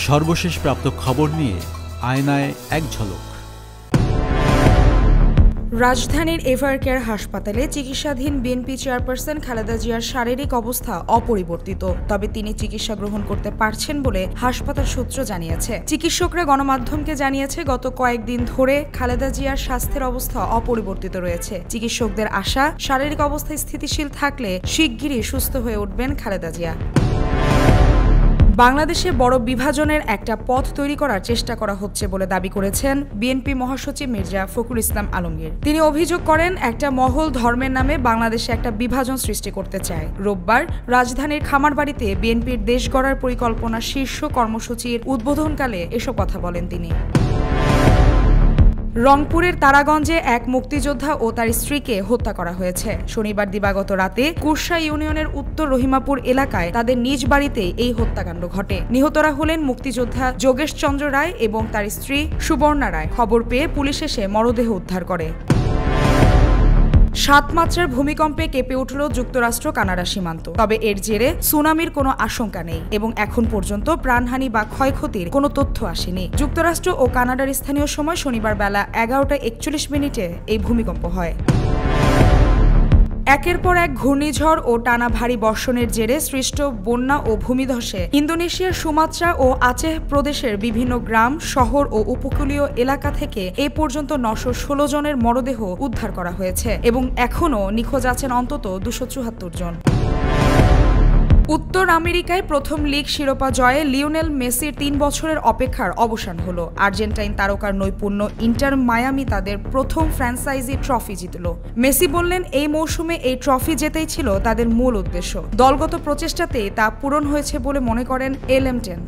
সর্বশেষ প্রাপ্ত খবর নিয়ে আয়নায় এক ঝলক। রাজধানীর এভারকেয়ার হাসপাতালে চিকিৎসাধীন বিএনপি চেয়ারপারসন খালেদা জিয়ার শারীরিক অবস্থা অপরিবর্তিত, তবে তিনি চিকিৎসা গ্রহণ করতে পারছেন বলে হাসপাতাল সূত্র জানিয়েছে। চিকিৎসকরা গণমাধ্যমকে জানিয়েছে, গত কয়েকদিন ধরে খালেদা জিয়ার স্বাস্থ্যের অবস্থা অপরিবর্তিত রয়েছে। চিকিৎসকদের আশা, শারীরিক অবস্থা স্থিতিশীল থাকলে শিগগিরই সুস্থ হয়ে উঠবেন খালেদা জিয়া। বাংলাদেশে বড় বিভাজনের একটা পথ তৈরি করার চেষ্টা করা হচ্ছে বলে দাবি করেছেন বিএনপি মহাসচিব মির্জা ফখরুল ইসলাম আলমগীর। তিনি অভিযোগ করেন, একটা মহল ধর্মের নামে বাংলাদেশে একটা বিভাজন সৃষ্টি করতে চায়। রোববার রাজধানীর খামারবাড়িতে বিএনপির দেশ গড়ার পরিকল্পনা শীর্ষ কর্মসূচির উদ্বোধনকালে এসব কথা বলেন তিনি। রংপুরের তারাগঞ্জে এক মুক্তিযোদ্ধা ও তার স্ত্রীকে হত্যা করা হয়েছে। শনিবার দিবাগত রাতে কুরসা ইউনিয়নের উত্তর রহিমাপুর এলাকায় তাদের নিজ বাড়িতে এই হত্যাকাণ্ড ঘটে। নিহতরা হলেন মুক্তিযোদ্ধা যোগেশ চন্দ্র রায় এবং তার স্ত্রী সুবর্ণা রায়। খবর পেয়ে পুলিশ এসে মরদেহ উদ্ধার করে। ৭ মাত্রার ভূমিকম্পে কেঁপে উঠল যুক্তরাষ্ট্র কানাডা সীমান্ত, তবে এর জেরে সুনামির কোনো আশঙ্কা নেই এবং এখন পর্যন্ত প্রাণহানি বা ক্ষয়ক্ষতির কোনো তথ্য আসেনি। যুক্তরাষ্ট্র ও কানাডার স্থানীয় সময় শনিবার বেলা 11:41 এই ভূমিকম্প হয়। একের পর এক ঘূর্ণিঝড় ও টানা ভারী বর্ষণের জেরে সৃষ্ট বন্যা ও ভূমিধসে ইন্দোনেশিয়ার সুমাত্রা ও আচেহ প্রদেশের বিভিন্ন গ্রাম, শহর ও উপকূলীয় এলাকা থেকে এ পর্যন্ত 916 জনের মরদেহ উদ্ধার করা হয়েছে এবং এখনও নিখোঁজ আছেন অন্তত 274 জন। উত্তর আমেরিকায় প্রথম লিগ শিরোপা জয়ে লিওনেল মেসির 3 বছরের অপেক্ষার অবসান হলো। আর্জেন্টাইন তারকার নৈপুণ্য ইন্টার মায়ামি তাদের প্রথম ফ্র্যাঞ্চাইজি ট্রফি জিতল। মেসি বললেন, এই মৌসুমে এই ট্রফি জেতাই ছিল তাদের মূল উদ্দেশ্য। দলগত প্রচেষ্টাতেই তা পূরণ হয়েছে বলে মনে করেন এলএম10।